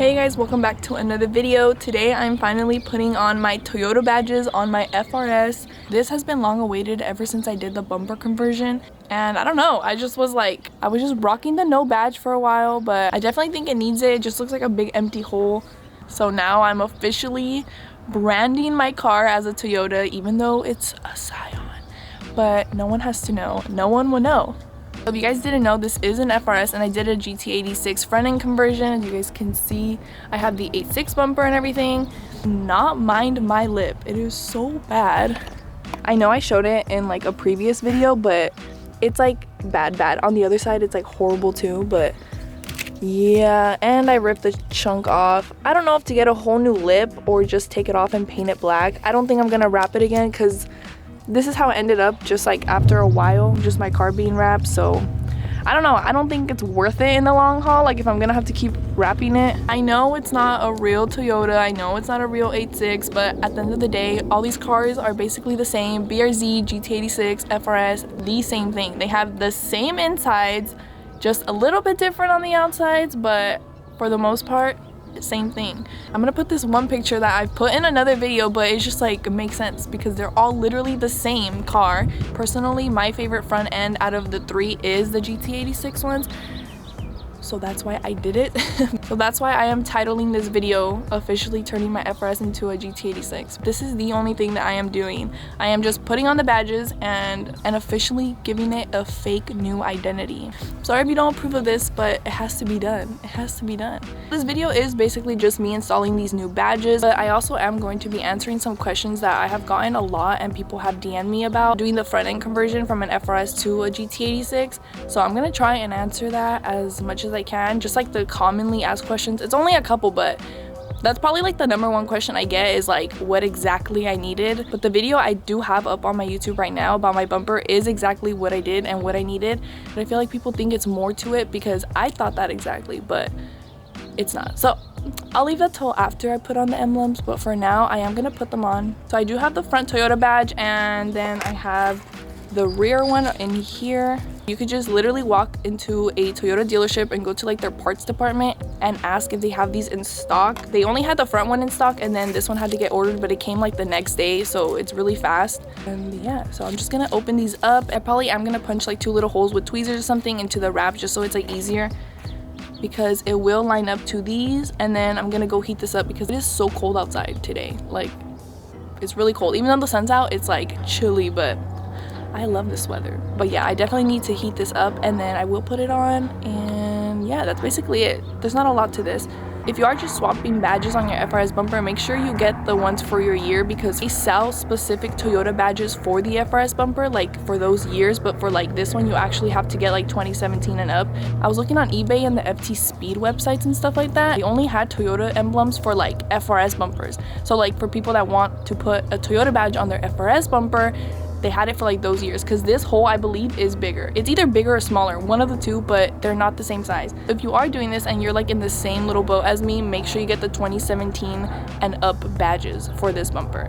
Hey guys, welcome back to another video. Today I'm finally putting on my Toyota badges on my FRS. This has been long awaited ever since I did the bumper conversion, and I don't know, I was just rocking the no badge for a while, but I definitely think it needs it. It just looks like a big empty hole. So now I'm officially branding my car as a Toyota, even though it's a Scion, but no one has to know. No one will know. If you guys didn't know, this is an FRS and I did a GT86 front end conversion. As you guys can see, I have the 8.6 bumper and everything. Not mind my lip, it is so bad. I know I showed it in like a previous video, but it's like bad. On the other side it's like horrible too, but yeah. And I ripped the chunk off. I don't know if to get a whole new lip or just take it off and paint it black. I don't think I'm gonna wrap it again because this is how it ended up, just like after a while, just my car being wrapped. So I don't know, I don't think it's worth it in the long haul, like if I'm gonna have to keep wrapping it. I know it's not a real Toyota, I know it's not a real 8.6, but at the end of the day, all these cars are basically the same. BRZ, GT86, FRS, the same thing. They have the same insides, just a little bit different on the outsides, but for the most part, same thing. I'm gonna put this one picture that I've put in another video, but it's just like, it makes sense because they're all literally the same car. Personally, my favorite front end out of the three is the GT86 ones, so that's why I did it. So that's why I am titling this video officially turning my FRS into a GT86. This is the only thing that I am doing. I am just putting on the badges and officially giving it a fake new identity. Sorry if you don't approve of this, but it has to be done. It has to be done. This video is basically just me installing these new badges, but I also am going to be answering some questions that I have gotten a lot and people have DM'd me about doing the front end conversion from an FRS to a GT86. So I'm gonna try and answer that as much as I can, just like the commonly asked questions. It's only a couple, but that's probably like the #1 question I get is like what exactly I needed. But the video I do have up on my YouTube right now about my bumper is exactly what I did and what I needed. But I feel like people think it's more to it because I thought that exactly, but it's not. So I'll leave that till after I put on the emblems, but for now I am gonna put them on. So I do have the front Toyota badge, and then I have the rear one in here. You could just literally walk into a Toyota dealership and go to like their parts department and ask if they have these in stock. They only had the front one in stock, and then this one had to get ordered, but it came like the next day, so it's really fast. And yeah, so I'm just gonna open these up. I probably am gonna punch like 2 little holes with tweezers or something into the wrap just so it's like easier, because it will line up to these. And then I'm gonna go heat this up because it is so cold outside today. Like, it's really cold. Even though the sun's out, it's like chilly, but I love this weather. But yeah, I definitely need to heat this up, and then I will put it on. And yeah, that's basically it. There's not a lot to this. If you are just swapping badges on your FRS bumper, make sure you get the ones for your year, because they sell specific Toyota badges for the FRS bumper, like for those years. But for like this one, you actually have to get like 2017 and up. I was looking on eBay and the FT Speed websites and stuff like that. They only had Toyota emblems for like FRS bumpers. So like for people that want to put a Toyota badge on their FRS bumper, they had it for like those years, because this hole I believe is bigger. It's either bigger or smaller, one of the two, but they're not the same size. If you are doing this and you're like in the same little boat as me, make sure you get the 2017 and up badges for this bumper.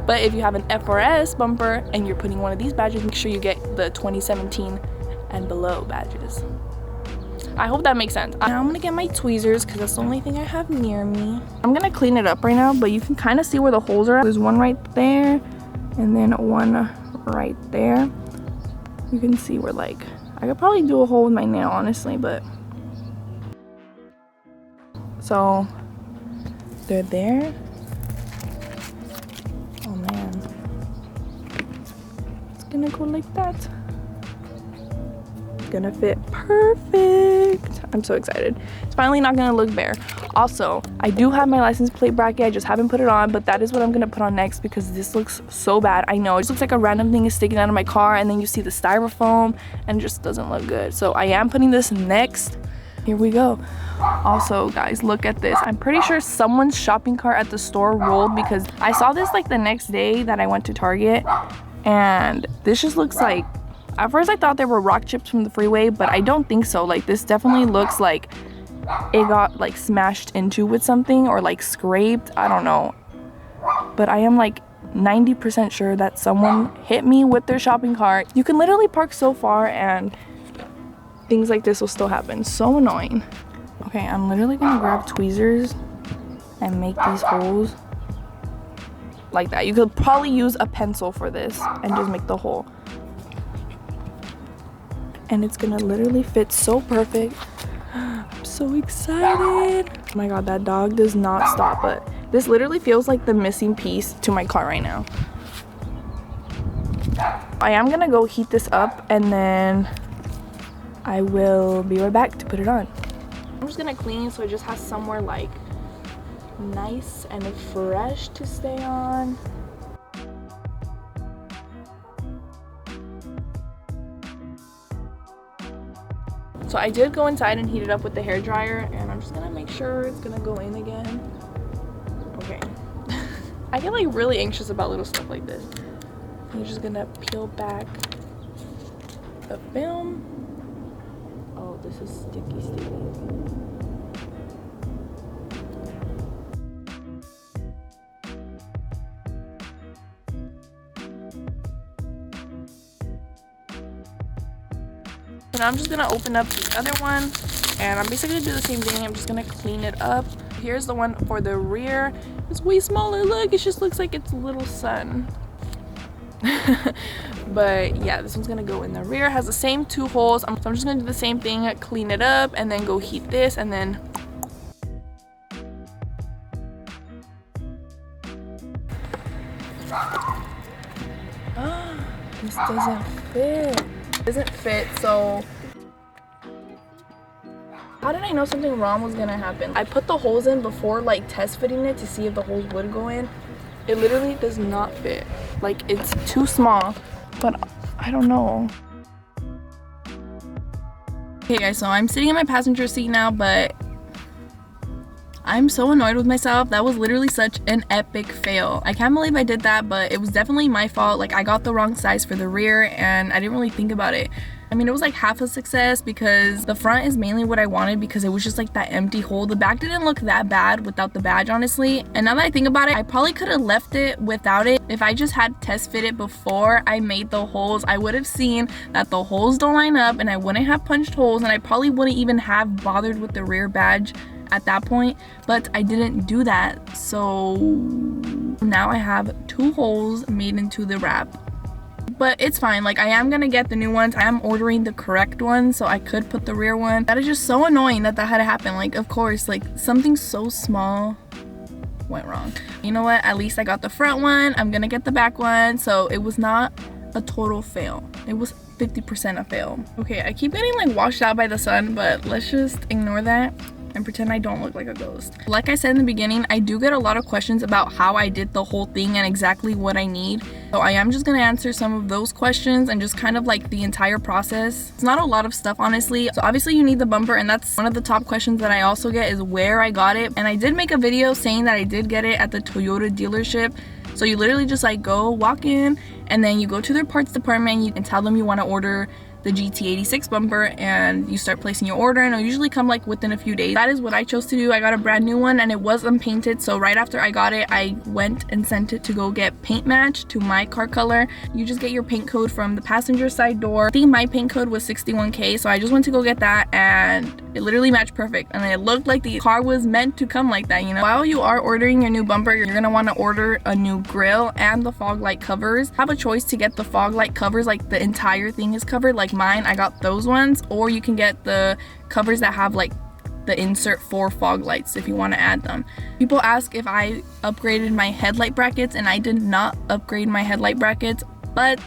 But if you have an FRS bumper and you're putting one of these badges, make sure you get the 2017 and below badges. I hope that makes sense. Now I'm gonna get my tweezers because that's the only thing I have near me. I'm gonna clean it up right now, but you can kind of see where the holes are at. There's one right there and then one right there. You can see where, like, I could probably do a hole with my nail honestly, but so they're there. Oh man, it's gonna go like that. It's gonna fit perfect. I'm so excited. It's finally not gonna look bare. Also, I do have my license plate bracket, I just haven't put it on, but that is what I'm gonna put on next because this looks so bad. I know, it just looks like a random thing is sticking out of my car, and then you see the styrofoam and it just doesn't look good. So I am putting this next. Here we go. Also guys, look at this. I'm pretty sure someone's shopping cart at the store rolled, because I saw this like the next day that I went to Target, and this just looks like, at first I thought they were rock chips from the freeway, but I don't think so. Like, this definitely looks like it got like smashed into with something or like scraped. I don't know, but I am like 90% sure that someone hit me with their shopping cart. You can literally park so far and things like this will still happen. So annoying. Okay, I'm literally gonna grab tweezers and make these holes like that. You could probably use a pencil for this and just make the hole. And it's gonna literally fit so perfect. I'm so excited. Oh my god, that dog does not stop, but this literally feels like the missing piece to my car right now. I am gonna go heat this up and then I will be right back to put it on. I'm just gonna clean so it just has somewhere like nice and fresh to stay on. So I did go inside and heat it up with the hair dryer, and I'm just gonna make sure it's gonna go in again. Okay. I get like really anxious about little stuff like this. I'm just gonna peel back the film. Oh, this is sticky. So now I'm just gonna open up the other one, and I'm basically gonna do the same thing. I'm just gonna clean it up. Here's the one for the rear. It's way smaller. Look, it just looks like it's a little sun. But yeah, this one's gonna go in the rear. It has the same 2 holes. So I'm just gonna do the same thing, clean it up, and then go heat this, and then this doesn't fit. It doesn't fit, so how did I know something wrong was gonna happen? I put the holes in before like test fitting it to see if the holes would go in. It literally does not fit. Like, it's too small, but I don't know. Okay guys, so I'm sitting in my passenger seat now, but I'm so annoyed with myself. That was literally such an epic fail. I can't believe I did that, but it was definitely my fault. Like, I got the wrong size for the rear and I didn't really think about it. I mean, it was like half a success because the front is mainly what I wanted because it was just like that empty hole. The back didn't look that bad without the badge, honestly. And now that I think about it, I probably could have left it without it. If I just had test fit it before I made the holes, I would have seen that the holes don't line up and I wouldn't have punched holes, and I probably wouldn't even have bothered with the rear badge at that point, but I didn't do that. So now I have 2 holes made into the wrap. But it's fine. Like, I am gonna get the new ones. I am ordering the correct ones, so I could put the rear one. That is just so annoying that that had to happen. Like, of course, like, something so small went wrong. You know what? At least I got the front one. I'm gonna get the back one. So it was not a total fail. It was 50% a fail. Okay, I keep getting like washed out by the sun, but let's just ignore that and pretend I don't look like a ghost. Like I said in the beginning, I do get a lot of questions about how I did the whole thing and exactly what I need. So I am just gonna answer some of those questions and just kind of like the entire process. It's not a lot of stuff, honestly. So obviously you need the bumper, and that's one of the top questions that I also get is where I got it. And I did make a video saying that I did get it at the Toyota dealership. So you literally just like go walk in, and then you go to their parts department and tell them you want to order the GT86 bumper, and you start placing your order, and it'll usually come like within a few days. That is what I chose to do. I got a brand new one and it was unpainted, so right after I got it, I went and sent it to go get paint matched to my car color. You just get your paint code from the passenger side door. I think my paint code was 61K, so I just went to go get that, and it literally matched perfect, and it looked like the car was meant to come like that, you know. While you are ordering your new bumper, you're gonna want to order a new grille and the fog light covers. Have a choice to get the fog light covers, like the entire thing is covered, like mine, I got those ones, or you can get the covers that have like the insert for fog lights if you want to add them. People ask if I upgraded my headlight brackets, and I did not upgrade my headlight brackets, but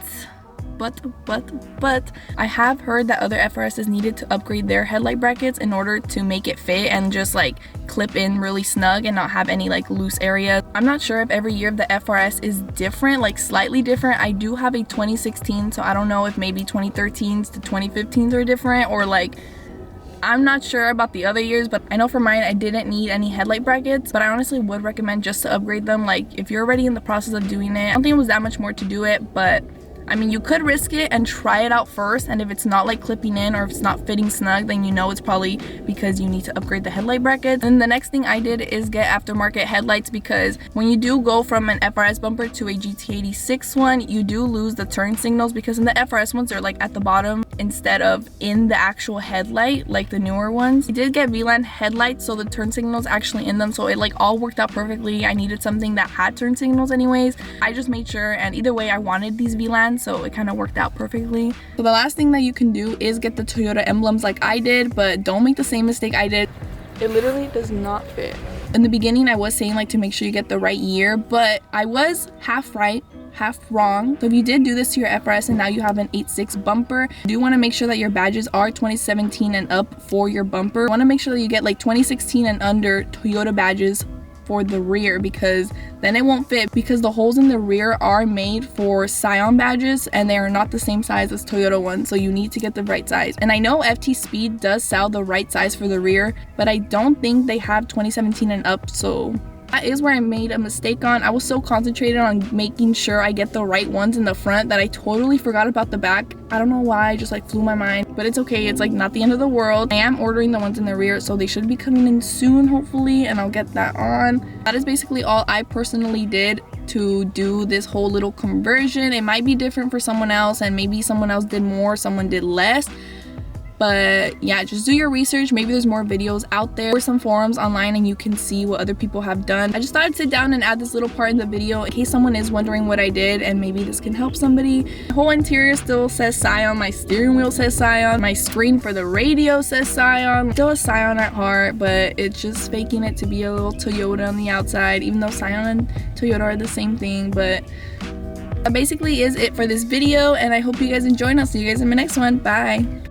I have heard that other FRSs needed to upgrade their headlight brackets in order to make it fit and just like clip in really snug and not have any like loose areas. I'm not sure if every year of the FRS is different, like slightly different. I do have a 2016, so I don't know if maybe 2013s to 2015s are different, or like I'm not sure about the other years, but I know for mine I didn't need any headlight brackets, but I honestly would recommend just to upgrade them. Like if you're already in the process of doing it, I don't think it was that much more to do it, but I mean, you could risk it and try it out first, and if it's not like clipping in or if it's not fitting snug, then you know it's probably because you need to upgrade the headlight brackets. And the next thing I did is get aftermarket headlights, because when you do go from an FRS bumper to a GT86 one, you do lose the turn signals, because in the FRS ones they're like at the bottom instead of in the actual headlight like the newer ones. I did get VLAN headlights, so the turn signals actually in them, so it like all worked out perfectly. I needed something that had turn signals anyways. I just made sure, and either way I wanted these VLANs, so it kind of worked out perfectly. So the last thing that you can do is get the Toyota emblems like I did, but don't make the same mistake I did. It literally does not fit. In the beginning I was saying like to make sure you get the right year, but I was half right, half wrong. So if you did do this to your FRS and now you have an 8.6 bumper, you do want to make sure that your badges are 2017 and up for your bumper. You want to make sure that you get like 2016 and under Toyota badges for the rear, because then it won't fit, because the holes in the rear are made for Scion badges and they are not the same size as Toyota ones, so you need to get the right size. And I know FT Speed does sell the right size for the rear, but I don't think they have 2017 and up, so that is where I made a mistake on. I was so concentrated on making sure I get the right ones in the front that I totally forgot about the back. I don't know why, I just like flew my mind, but it's okay. It's like not the end of the world. I am ordering the ones in the rear, so they should be coming in soon hopefully, and I'll get that on. That is basically all I personally did to do this whole little conversion. It might be different for someone else, and maybe someone else did more, someone did less. But yeah, just do your research. Maybe there's more videos out there or some forums online and you can see what other people have done. I just thought I'd sit down and add this little part in the video in case someone is wondering what I did, and maybe this can help somebody. The whole interior still says Scion, my steering wheel says Scion, my screen for the radio says Scion. Still a Scion at heart, but it's just faking it to be a little Toyota on the outside, even though Scion and Toyota are the same thing. But that basically is it for this video, and I hope you guys enjoyed, and I'll see you guys in my next one. Bye.